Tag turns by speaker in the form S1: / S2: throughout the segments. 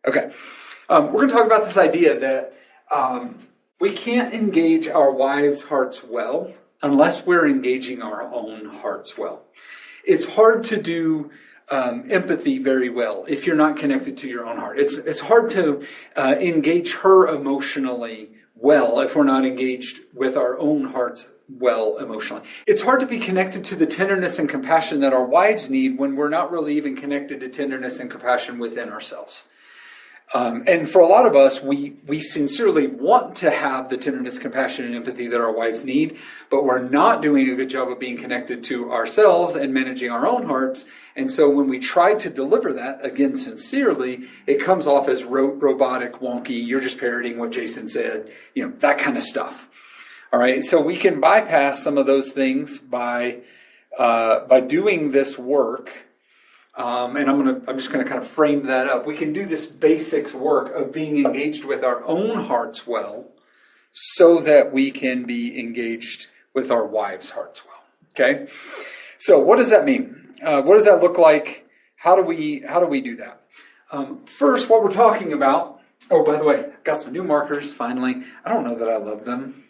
S1: Okay. We're going to talk about this idea that we can't engage our wives' hearts well unless we're engaging our own hearts well. It's hard to do empathy very well if you're not connected to your own heart. It's hard to engage her emotionally well if we're not engaged with our own hearts well emotionally. It's hard to be connected to the tenderness and compassion that our wives need when we're not really even connected to tenderness and compassion within ourselves. And for a lot of us, we sincerely want to have the tenderness, compassion, and empathy that our wives need, but we're not doing a good job of being connected to ourselves and managing our own hearts. And so when we try to deliver that, again, sincerely, it comes off as rote, robotic, wonky, you're just parroting what Jason said, that kind of stuff. All right, so we can bypass some of those things by doing this work. And I'm just going to kind of frame that up. We can do this basics work of being engaged with our own hearts well, so that we can be engaged with our wives' hearts well. Okay. So what does that mean? What does that look like? How do we do that? First, what we're talking about. Oh, by the way, I've got some new markers. Finally, I don't know that I love them,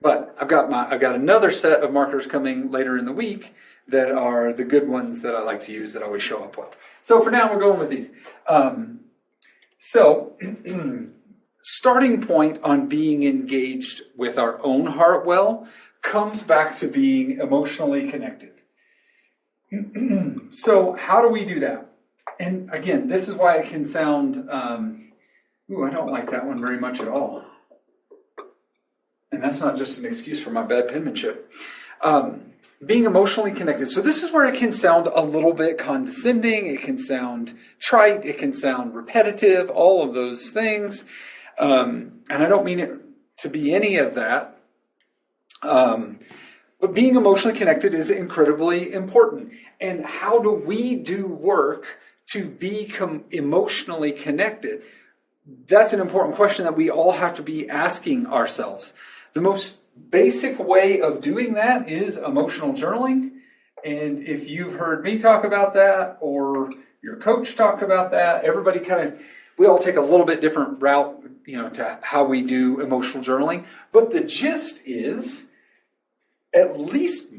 S1: but I've got another set of markers coming later in the week that are the good ones that I like to use that always show up well. So for now, we're going with these. Starting point on being engaged with our own heart well comes back to being emotionally connected. So how do we do that? And again, this is why it can sound, I don't like that one very much at all. And that's not just an excuse for my bad penmanship. Being emotionally connected. So this is where it can sound a little bit condescending. It can sound trite. It can sound repetitive. All of those things. And I don't mean it to be any of that. But being emotionally connected is incredibly important. And how do we do work to become emotionally connected? That's an important question that we all have to be asking ourselves. The most basic way of doing that is emotional journaling. And if you've heard me talk about that or your coach talk about that, everybody we all take a little bit different route, to how we do emotional journaling. But the gist is at least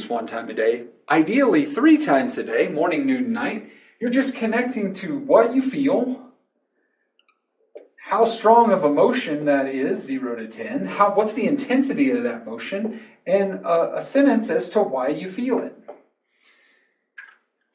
S1: one time a day, ideally 3 times a day, morning, noon, night, you're just connecting to what you feel, how strong of emotion that is, 0 to 10. What's the intensity of that emotion? And a sentence as to why you feel it.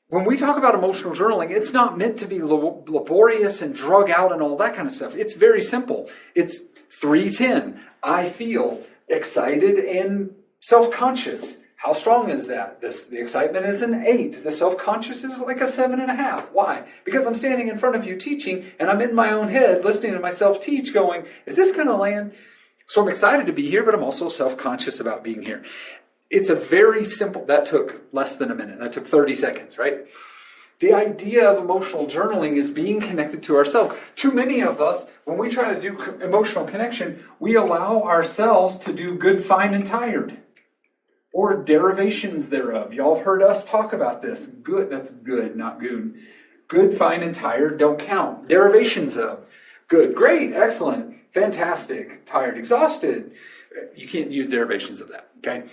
S1: When we talk about emotional journaling, it's not meant to be laborious and drug out and all that kind of stuff. It's very simple. It's 3-10. I feel excited and self-conscious. How strong is that? The excitement is an 8. The self-conscious is like a 7.5. Why? Because I'm standing in front of you teaching, and I'm in my own head listening to myself teach going, is this going to land? So I'm excited to be here, but I'm also self-conscious about being here. It's a very simple, that took less than a minute. That took 30 seconds, right? The idea of emotional journaling is being connected to ourselves. Too many of us, when we try to do emotional connection, we allow ourselves to do good, fine, and tired. Or derivations thereof. Y'all have heard us talk about this. Good, that's good, not good. Good, fine, and tired don't count. Derivations of good, great, excellent, fantastic, tired, exhausted. You can't use derivations of that, okay?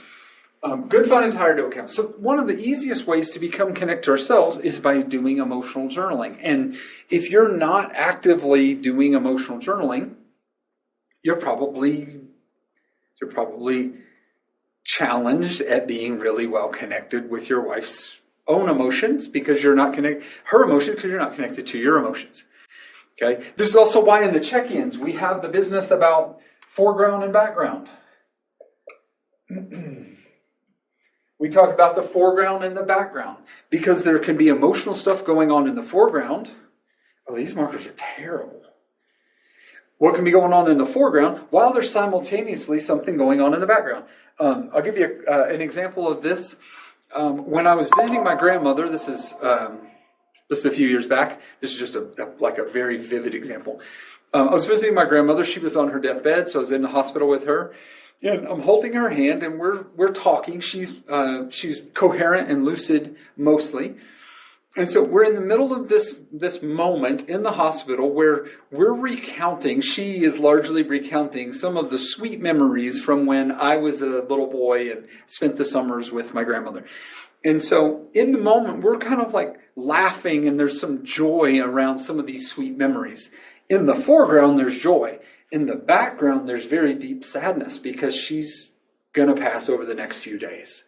S1: Good, fine, and tired don't count. So one of the easiest ways to become connect to ourselves is by doing emotional journaling. And if you're not actively doing emotional journaling, you're probably challenged at being really well connected with your wife's own emotions because you're not connected, her emotions because you're not connected to your emotions. Okay. This is also why in the check-ins we have the business about foreground and background. We talk about the foreground and the background because there can be emotional stuff going on in the foreground. Oh, these markers are terrible. What can be going on in the foreground while there's simultaneously something going on in the background? I'll give you an example of this. When I was visiting my grandmother, this is a few years back. This is just a very vivid example. I was visiting my grandmother. She was on her deathbed, so I was in the hospital with her. And I'm holding her hand, and we're talking. She's coherent and lucid mostly. And so we're in the middle of this moment in the hospital where we're recounting, she is largely recounting some of the sweet memories from when I was a little boy and spent the summers with my grandmother. And so in the moment, we're kind of like laughing, and there's some joy around some of these sweet memories. In the foreground, there's joy. In the background, there's very deep sadness because she's going to pass over the next few days.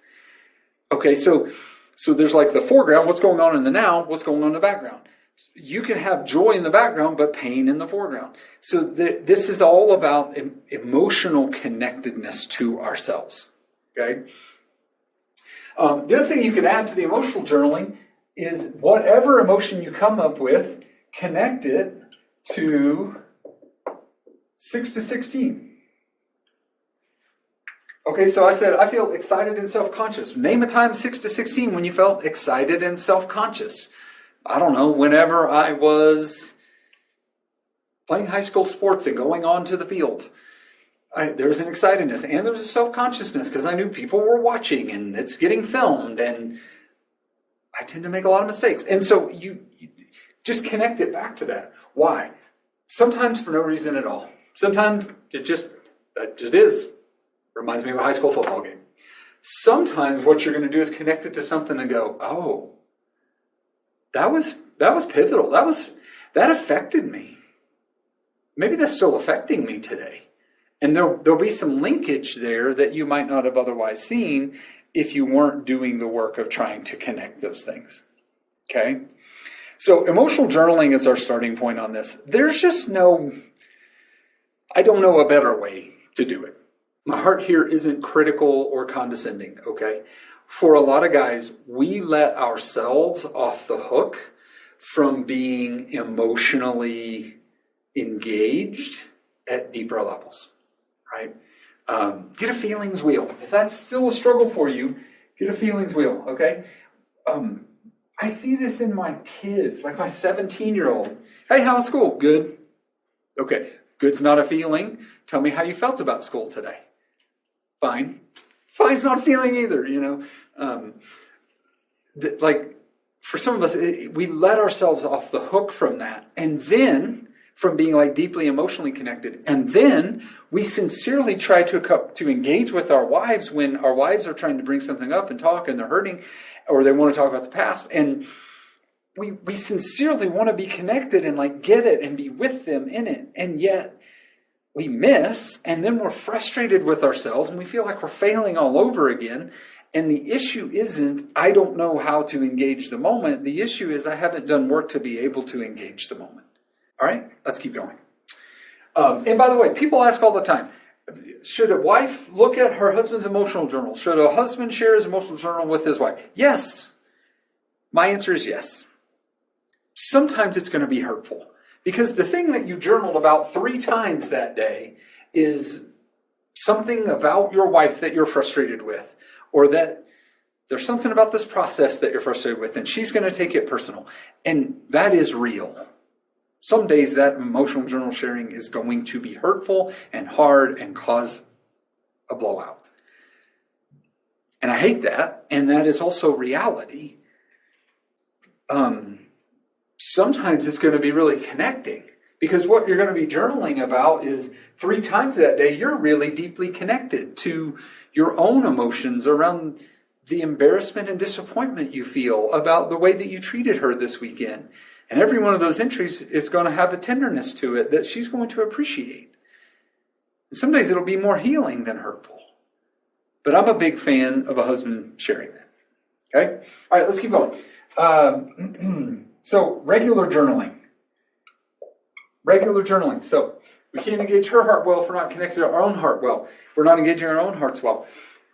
S1: Okay, so there's like the foreground, what's going on in the now, what's going on in the background. You can have joy in the background, but pain in the foreground. So this is all about emotional connectedness to ourselves. Okay. The other thing you could add to the emotional journaling is whatever emotion you come up with, connect it to 6 to 16. Okay, so I said, I feel excited and self-conscious. Name a time 6 to 16 when you felt excited and self-conscious. I don't know, whenever I was playing high school sports and going on to the field. There was an excitedness and there was a self-consciousness because I knew people were watching and it's getting filmed and I tend to make a lot of mistakes. And so you just connect it back to that. Why? Sometimes for no reason at all. Sometimes that just is. Reminds me of a high school football game. Sometimes what you're going to do is connect it to something and go, oh, that was pivotal. That affected me. Maybe that's still affecting me today. And there'll be some linkage there that you might not have otherwise seen if you weren't doing the work of trying to connect those things. Okay? So emotional journaling is our starting point on this. There's just I don't know a better way to do it. My heart here isn't critical or condescending, okay? For a lot of guys, we let ourselves off the hook from being emotionally engaged at deeper levels, right? Get a feelings wheel. If that's still a struggle for you, get a feelings wheel, okay? I see this in my kids, like my 17-year-old. Hey, how's school? Good. Okay, good's not a feeling. Tell me how you felt about school today. Fine. Fine's not a feeling either, like, for some of us, we let ourselves off the hook from that. And then, from being like deeply emotionally connected. And then, we sincerely try to engage with our wives when our wives are trying to bring something up and talk and they're hurting. Or they want to talk about the past. And we sincerely want to be connected and like get it and be with them in it. And yet, we miss, and then we're frustrated with ourselves, and we feel like we're failing all over again. And the issue isn't, I don't know how to engage the moment. The issue is I haven't done work to be able to engage the moment. All right, let's keep going. And by the way, people ask all the time, should a wife look at her husband's emotional journal? Should a husband share his emotional journal with his wife? Yes. My answer is yes. Sometimes it's going to be hurtful. Because the thing that you journaled about 3 times that day is something about your wife that you're frustrated with, or that there's something about this process that you're frustrated with, and she's going to take it personal. And that is real. Some days that emotional journal sharing is going to be hurtful and hard and cause a blowout. And I hate that, and that is also reality. Sometimes it's going to be really connecting because what you're going to be journaling about is 3 times that day, you're really deeply connected to your own emotions around the embarrassment and disappointment you feel about the way that you treated her this weekend. And every one of those entries is going to have a tenderness to it that she's going to appreciate. And some days it'll be more healing than hurtful. But I'm a big fan of a husband sharing that. Okay? All right, let's keep going. So, regular journaling. Regular journaling. So, we can't engage her heart well if we're not connected to our own heart well. If we're not engaging our own hearts well.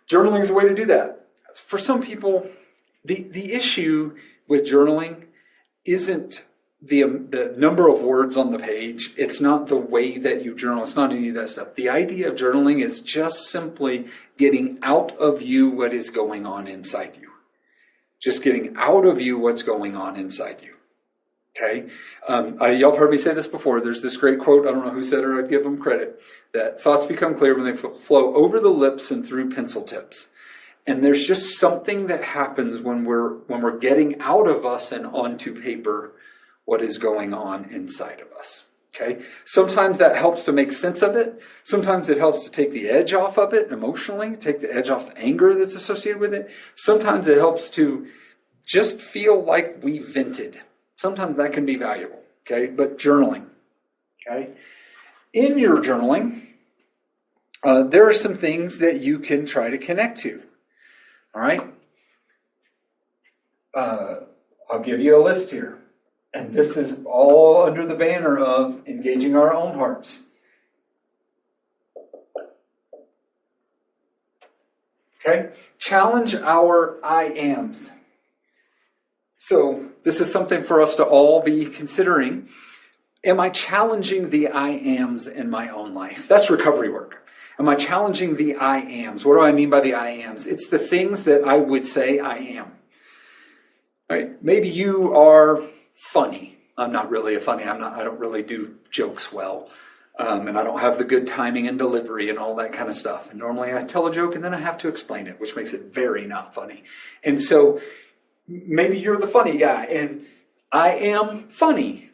S1: Journaling is a way to do that. For some people, the issue with journaling isn't the number of words on the page. It's not the way that you journal. It's not any of that stuff. The idea of journaling is just simply getting out of you what is going on inside you. Just getting out of you what's going on inside you. Okay? Y'all have heard me say this before. There's this great quote, I don't know who said it, or I'd give them credit, that thoughts become clear when they flow over the lips and through pencil tips. And there's just something that happens when we're getting out of us and onto paper what is going on inside of us. Okay? Sometimes that helps to make sense of it. Sometimes it helps to take the edge off of it emotionally, take the edge off the anger that's associated with it. Sometimes it helps to just feel like we vented. Sometimes that can be valuable. Okay? But journaling. Okay? In your journaling, there are some things that you can try to connect to. All right? I'll give you a list here. And this is all under the banner of engaging our own hearts. Okay? Challenge our I ams. So this is something for us to all be considering. Am I challenging the I ams in my own life? That's recovery work. Am I challenging the I ams? What do I mean by the I ams? It's the things that I would say I am. All right? Maybe you are funny. I'm not really a funny. I don't really do jokes well. And I don't have the good timing and delivery and all that kind of stuff. And normally I tell a joke and then I have to explain it, which makes it very not funny. And so maybe you're the funny guy and I am funny.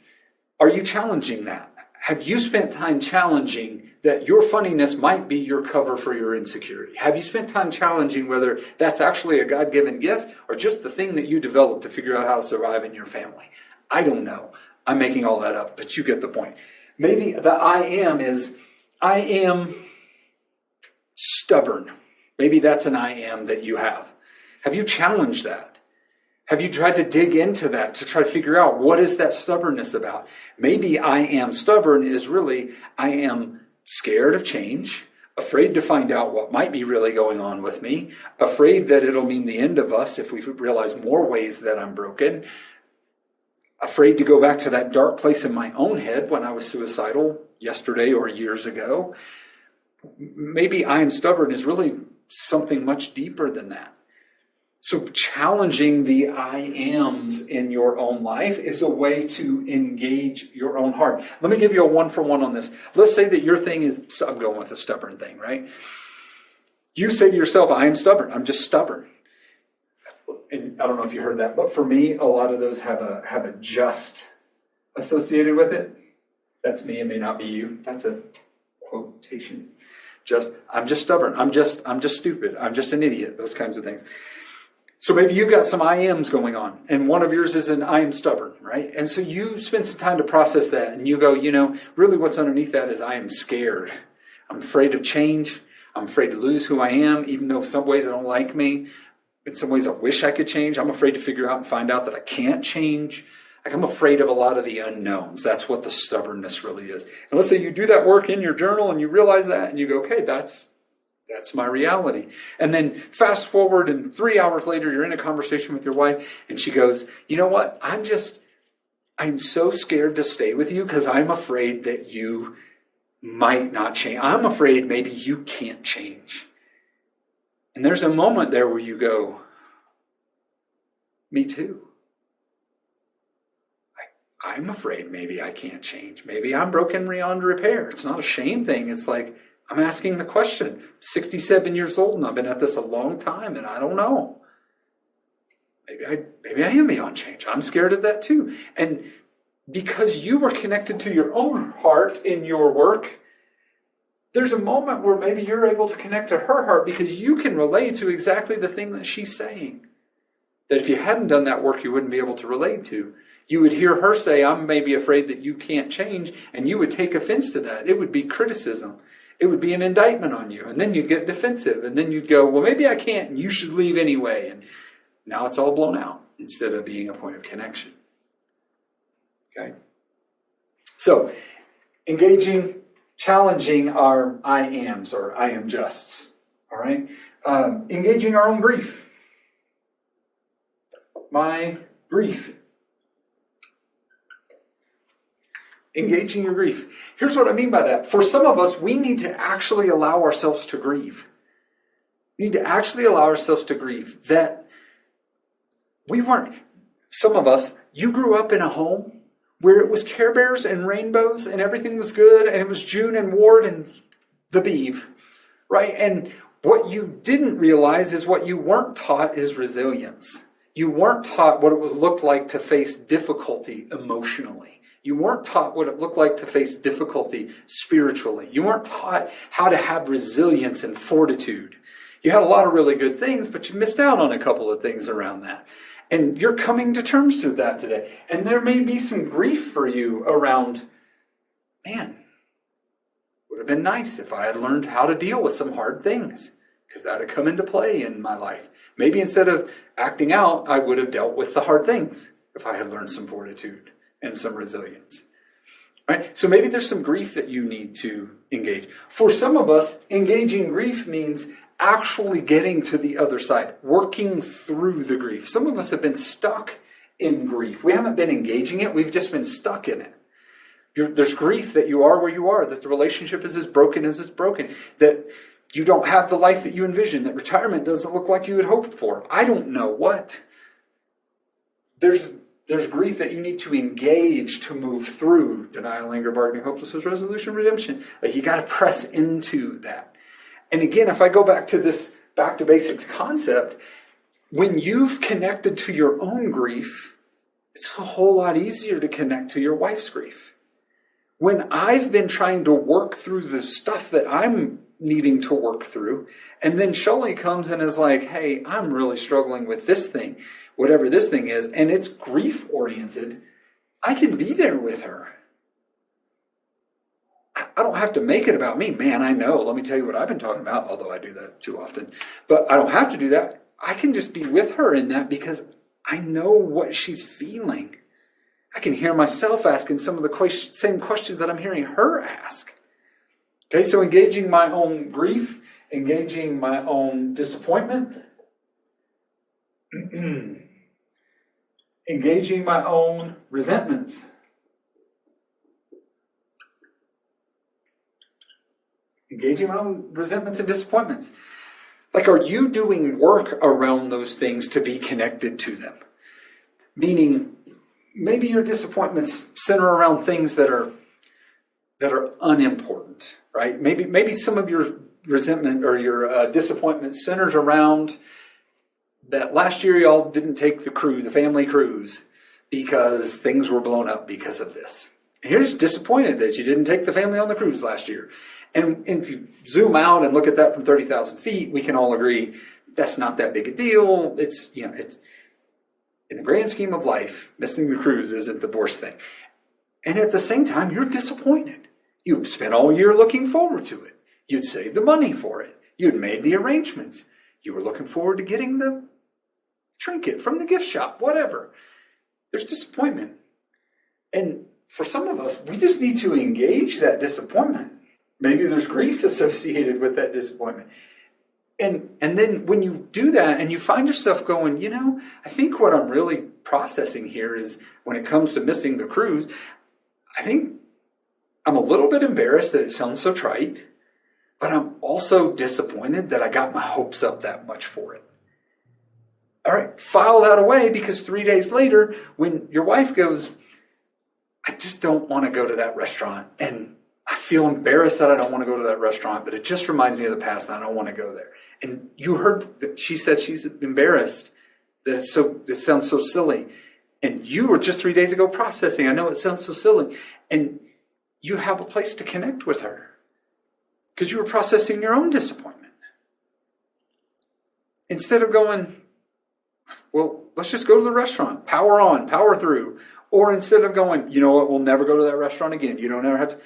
S1: Are you challenging that? Have you spent time challenging that your funniness might be your cover for your insecurity? Have you spent time challenging whether that's actually a God-given gift or just the thing that you developed to figure out how to survive in your family? I don't know. I'm making all that up, but you get the point. Maybe the I am is, I am stubborn. Maybe that's an I am that you have. Have you challenged that? Have you tried to dig into that to try to figure out what is that stubbornness about? Maybe I am stubborn is really, I am scared of change, afraid to find out what might be really going on with me, afraid that it'll mean the end of us if we realize more ways that I'm broken, afraid to go back to that dark place in my own head when I was suicidal yesterday or years ago. Maybe I am stubborn is really something much deeper than that. So challenging the I ams in your own life is a way to engage your own heart. Let me give you a 1-for-1 on this. Let's say that your thing is, I'm going with a stubborn thing, right? You say to yourself, I am stubborn. I'm just stubborn. And I don't know if you heard that, but for me, a lot of those have a just associated with it. That's me. It may not be you. That's a quotation. I'm just stubborn. I'm just stupid. I'm just an idiot. Those kinds of things. So maybe you've got some I ams going on, and one of yours is an I am stubborn, right? And so you spend some time to process that, and you go, really what's underneath that is I am scared. I'm afraid of change. I'm afraid to lose who I am, even though in some ways I don't like me. In some ways I wish I could change. I'm afraid to figure out and find out that I can't change. Like I'm afraid of a lot of the unknowns. That's what the stubbornness really is. And let's say you do that work in your journal and you realize that and you go, okay, that's my reality. And then fast forward and 3 hours later, you're in a conversation with your wife and she goes, you know what? I'm so scared to stay with you because I'm afraid that you might not change. I'm afraid maybe you can't change. And there's a moment there where you go, me too. I'm afraid maybe I can't change. Maybe I'm broken beyond repair. It's not a shame thing. It's like, I'm asking the question. 67 years old and I've been at this a long time and I don't know. Maybe I am beyond change. I'm scared of that too. And because you were connected to your own heart in your work, there's a moment where maybe you're able to connect to her heart because you can relate to exactly the thing that she's saying. That if you hadn't done that work, you wouldn't be able to relate to. You would hear her say, I'm maybe afraid that you can't change, and you would take offense to that. It would be criticism. It would be an indictment on you, and then you'd get defensive, and then you'd go, well, maybe I can't, and you should leave anyway. And now it's all blown out instead of being a point of connection. Okay? So, challenging our I ams or I am justs. All right? Engaging our own grief. My grief. Engaging your grief. Here's what I mean by that. For some of us, we need to actually allow ourselves to grieve. We need to actually allow ourselves to grieve that some of us, you grew up in a home where it was Care Bears and rainbows and everything was good and it was June and Ward and the Beeve, right? And What you didn't realize is what you weren't taught is resilience. You weren't taught what it would look like to face difficulty emotionally. You weren't taught what it looked like to face difficulty spiritually. You weren't taught how to have resilience and fortitude. You had a lot of really good things, but you missed out on a couple of things around that. And you're coming to terms with that today. And there may be some grief for you around, man, would have been nice if I had learned how to deal with some hard things, because that had come into play in my life. Maybe instead of acting out, I would have dealt with the hard things if I had learned some fortitude and some resilience. Right? So maybe there's some grief that you need to engage. For some of us, engaging grief means actually getting to the other side, working through the grief. Some of us have been stuck in grief. We haven't been engaging it. We've just been stuck in it. There's grief that you are where you are, that the relationship is as broken as it's broken, that you don't have the life that you envisioned, that retirement doesn't look like you had hoped for. I don't know what. There's grief that you need to engage to move through denial, anger, bargaining, hopelessness, resolution, redemption. Like, you got to press into that. And again, if I go back to this back to basics concept, when you've connected to your own grief, it's a whole lot easier to connect to your wife's grief. When I've been trying to work through the stuff that I'm needing to work through, and then Shelley comes and is like, hey, I'm really struggling with this thing, whatever this thing is, and it's grief oriented, I can be there with her. I don't have to make it about me. Man, I know. Let me tell you what I've been talking about, although I do that too often. But I don't have to do that. I can just be with her in that because I know what she's feeling. I can hear myself asking some of the same questions that I'm hearing her ask. Okay, so engaging my own grief, engaging my own disappointment, engaging my own resentments. Engaging my own resentments and disappointments. Like, are you doing work around those things to be connected to them? Meaning, maybe your disappointments center around things that are unimportant, right? Maybe some of your resentment or your disappointment centers around that last year y'all didn't take the family cruise, because things were blown up because of this. And you're just disappointed that you didn't take the family on the cruise last year. And if you zoom out and look at that from 30,000 feet, we can all agree that's not that big a deal. It's in the grand scheme of life, missing the cruise isn't the worst thing. And at the same time, you're disappointed. You spent all year looking forward to it. You'd saved the money for it. You'd made the arrangements. You were looking forward to getting the trinket from the gift shop, whatever. There's disappointment. And for some of us, we just need to engage that disappointment. Maybe there's grief associated with that disappointment. And then when you do that and you find yourself going, I think what I'm really processing here is, when it comes to missing the cruise, I think I'm a little bit embarrassed that it sounds so trite, but I'm also disappointed that I got my hopes up that much for it. All right, file that away, because 3 days later, when your wife goes, I just don't want to go to that restaurant, and I feel embarrassed that I don't want to go to that restaurant, but it just reminds me of the past and I don't want to go there. And you heard that she said she's embarrassed that it sounds so silly. And you were just 3 days ago processing, I know it sounds so silly. And you have a place to connect with her because you were processing your own disappointment. Instead of going, well, let's just go to the restaurant, power on, power through. Or instead of going, you know what, we'll never go to that restaurant again. You don't ever have to.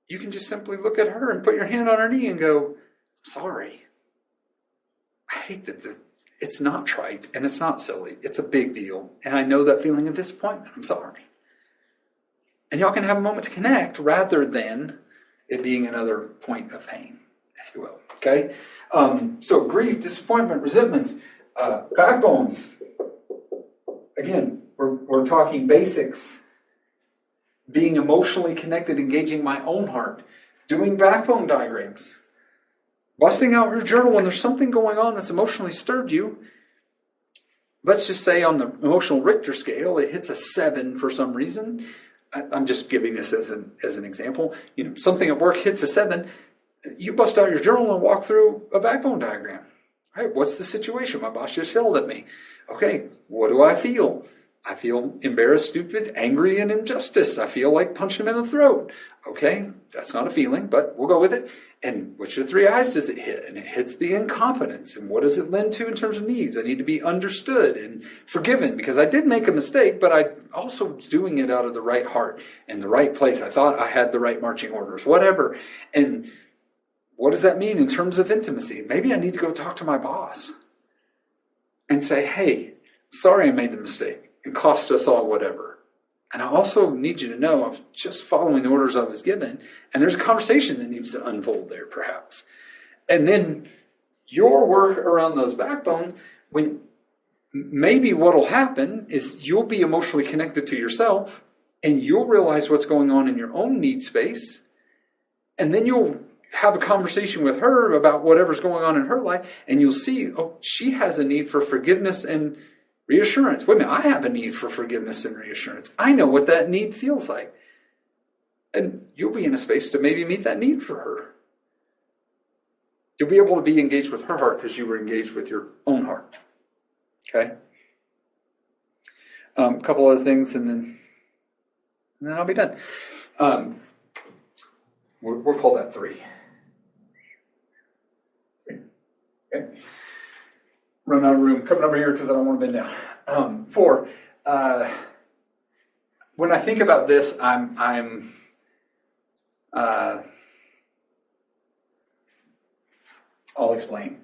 S1: You can just simply look at her and put your hand on her knee and go, sorry. I hate that it's not trite and it's not silly. It's a big deal. And I know that feeling of disappointment. I'm sorry. And y'all can have a moment to connect rather than it being another point of pain, if you will. Okay? So grief, disappointment, resentments, backbones. Again, we're talking basics. Being emotionally connected, engaging my own heart, doing backbone diagrams, busting out your journal when there's something going on that's emotionally stirred you. Let's just say on the emotional Richter scale, it hits a 7 for some reason. I'm just giving this as an example. Something at work hits a 7. You bust out your journal and walk through a backbone diagram. Right? What's the situation? My boss just yelled at me. Okay, what do I feel? I feel embarrassed, stupid, angry, and injustice. I feel like punching him in the throat. Okay, that's not a feeling, but we'll go with it. And which of the three eyes does it hit? And it hits the incompetence. And what does it lend to in terms of needs? I need to be understood and forgiven because I did make a mistake, but I also was doing it out of the right heart and the right place. I thought I had the right marching orders, whatever. And what does that mean in terms of intimacy? Maybe I need to go talk to my boss and say, hey, sorry I made the mistake. It cost us all whatever. And I also need you to know I'm just following the orders I was given. And there's a conversation that needs to unfold there, perhaps. And then your work around those backbone, when maybe what'll happen is you'll be emotionally connected to yourself and you'll realize what's going on in your own need space. And then you'll have a conversation with her about whatever's going on in her life. And you'll see, oh, she has a need for forgiveness and reassurance. Wait a minute, I have a need for forgiveness and reassurance. I know what that need feels like. And you'll be in a space to maybe meet that need for her. You'll be able to be engaged with her heart because you were engaged with your own heart. Okay? A couple other things and then I'll be done. We'll call that 3. Okay? Run out of room. Coming over here because I don't want to bend down. 4. When I think about this, I'll explain.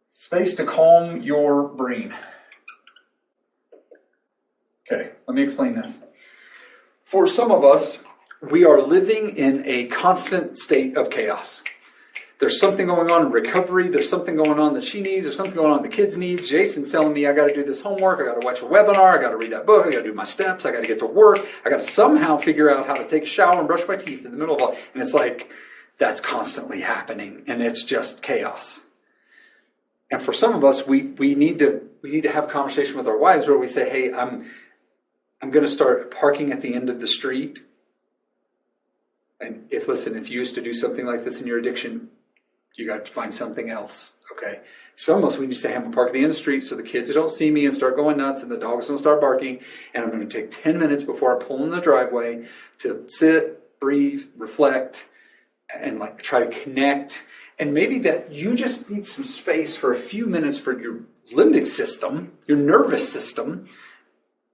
S1: Space to calm your brain. Okay, let me explain this. For some of us, we are living in a constant state of chaos. There's something going on in recovery. There's something going on that she needs. There's something going on the kids' needs. Jason's telling me I got to do this homework. I got to watch a webinar. I got to read that book. I got to do my steps. I got to get to work. I got to somehow figure out how to take a shower and brush my teeth in the middle of all. And it's like that's constantly happening, and it's just chaos. And for some of us, we need to have a conversation with our wives where we say, "Hey, I'm going to start parking at the end of the street." And if you used to do something like this in your addiction, you got to find something else, okay? So almost we need to say, I'm going to park at the end of the street so the kids don't see me and start going nuts and the dogs don't start barking. And I'm going to take 10 minutes before I pull in the driveway to sit, breathe, reflect, and like try to connect. And maybe that you just need some space for a few minutes for your limbic system, your nervous system,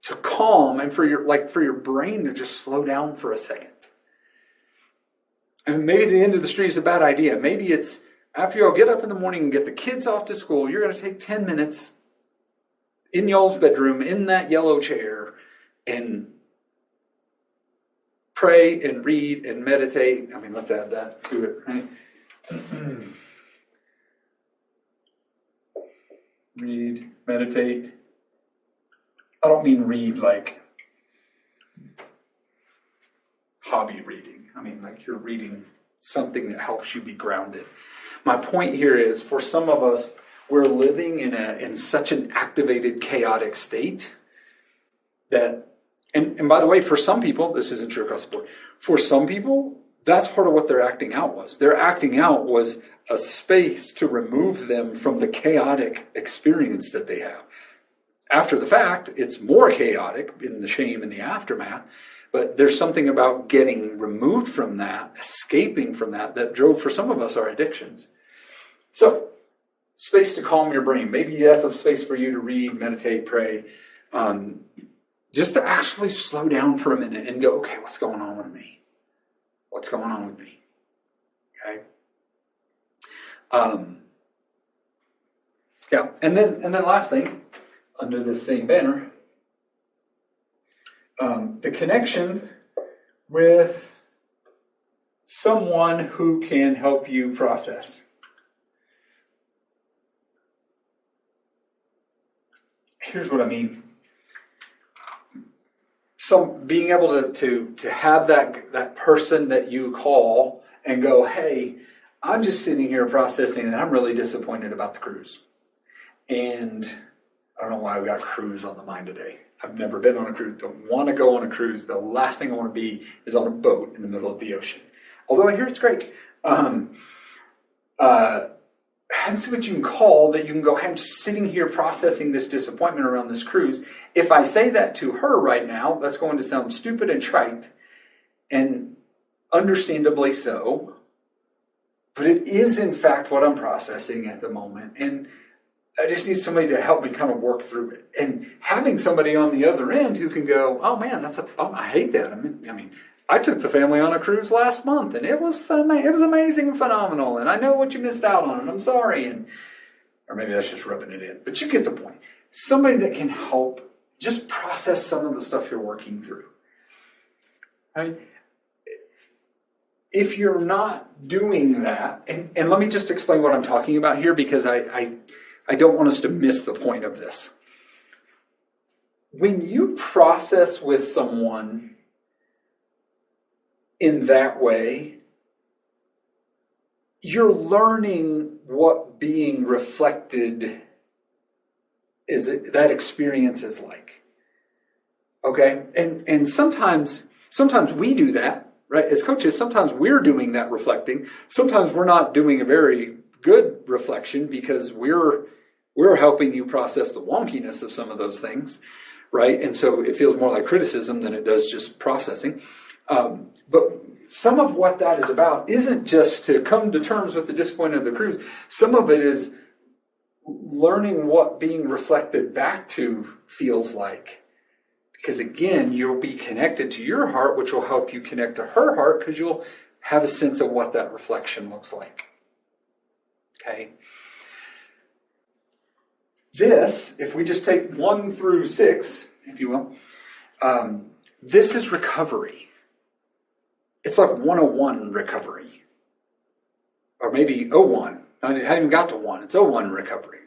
S1: to calm and for your brain to just slow down for a second. And maybe the end of the street is a bad idea. Maybe it's after you all get up in the morning and get the kids off to school, you're going to take 10 minutes in y'all's bedroom in that yellow chair and pray and read and meditate. I mean, let's add that to it, right? Read, meditate. I don't mean read like hobby reading. I mean, like you're reading something that helps you be grounded. My point here is, for some of us, we're living in such an activated, chaotic state that, and by the way, for some people, this isn't true across the board. For some people, that's part of what their acting out was. Their acting out was a space to remove them from the chaotic experience that they have. After the fact, it's more chaotic in the shame and the aftermath. But there's something about getting removed from that, escaping from that drove for some of us our addictions. So, space to calm your brain. Maybe that's a space for you to read, meditate, pray. Just to actually slow down for a minute and go, okay, what's going on with me? What's going on with me? Okay. Yeah, and then last thing, under this same banner, the connection with someone who can help you process. Here's what I mean. Being able to have that person that you call and go, hey, I'm just sitting here processing and I'm really disappointed about the cruise. And I don't know why we got cruise on the mind today. I've never been on a cruise. Don't want to go on a cruise. The last thing I want to be is on a boat in the middle of the ocean. Although I hear it's great. Have what you can call that you can go, hey, I'm just sitting here processing this disappointment around this cruise. If I say that to her right now, that's going to sound stupid and trite, and understandably so. But it is, in fact, what I'm processing at the moment. And I just need somebody to help me kind of work through it. And having somebody on the other end who can go, oh man, I hate that. I mean, I took the family on a cruise last month and it was fun. It was amazing and phenomenal. And I know what you missed out on and I'm sorry. Or maybe that's just rubbing it in. But you get the point. Somebody that can help just process some of the stuff you're working through. Right? If you're not doing that, and let me just explain what I'm talking about here, because I don't want us to miss the point of this. When you process with someone in that way, you're learning what being reflected that experience is like. Okay? And sometimes we do that. Right? As coaches, sometimes we're doing that reflecting. Sometimes we're not doing a very good reflection because we're helping you process the wonkiness of some of those things, right? And so it feels more like criticism than it does just processing. But some of what that is about isn't just to come to terms with the disappointment of the cruise. Some of it is learning what being reflected back to feels like. Because again, you'll be connected to your heart, which will help you connect to her heart because you'll have a sense of what that reflection looks like. Okay? This, if we just take 1 through 6, if you will, this is recovery. It's like 101 recovery. Or maybe 01. I hadn't even got to 1. It's 01 recovery.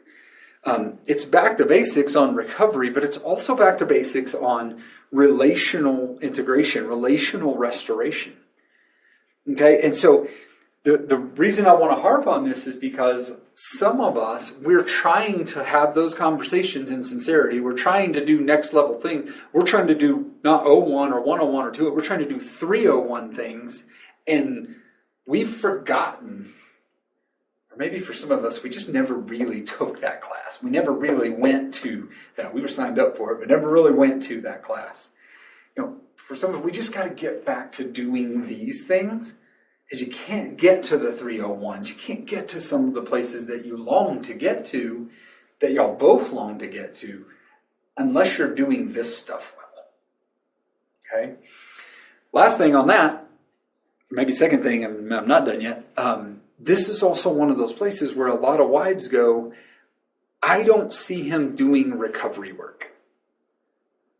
S1: It's back to basics on recovery, but it's also back to basics on relational integration, relational restoration. Okay, and so the reason I want to harp on this is because some of us, we're trying to have those conversations in sincerity. We're trying to do next level things. We're trying to do not 01 or 101 or 2. We're trying to do 301 things, and we've forgotten. Maybe for some of us, we just never really took that class. We never really went to that. We were signed up for it, but never really went to that class. For some of us, we just got to get back to doing these things, because you can't get to the 301s. You can't get to some of the places that you long to get to, that y'all both long to get to, unless you're doing this stuff well. Okay? Last thing on that, maybe second thing, and I'm not done yet. This is also one of those places where a lot of wives go, I don't see him doing recovery work.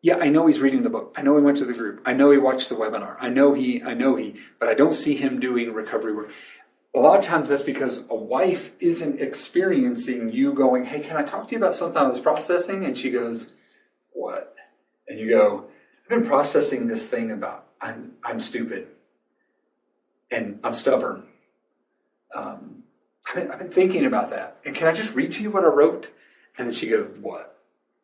S1: Yeah, I know he's reading the book. I know he went to the group. I know he watched the webinar. I know he, but I don't see him doing recovery work. A lot of times that's because a wife isn't experiencing you going, hey, can I talk to you about something I was processing? And she goes, what? And you go, I've been processing this thing about I'm stupid and I'm stubborn. I've been thinking about that. And can I just read to you what I wrote? And then she goes, what?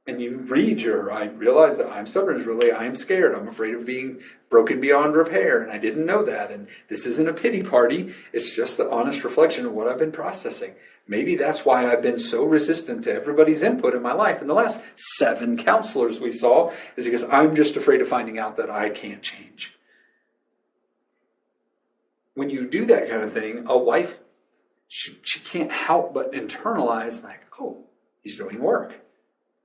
S1: And you read I realize that I'm stubborn is really, I am scared. I'm afraid of being broken beyond repair. And I didn't know that. And this isn't a pity party. It's just the honest reflection of what I've been processing. Maybe that's why I've been so resistant to everybody's input in my life. And the last 7 counselors we saw is because I'm just afraid of finding out that I can't change. When you do that kind of thing, a wife, she can't help but internalize like, oh, he's doing work.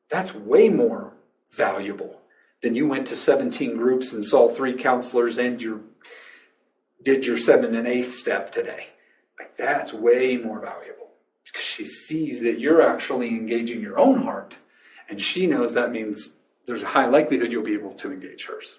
S1: That's way more valuable than you went to 17 groups and saw 3 counselors and did your 7th and 8th step today. Like that's way more valuable because she sees that you're actually engaging your own heart, and she knows that means there's a high likelihood you'll be able to engage hers.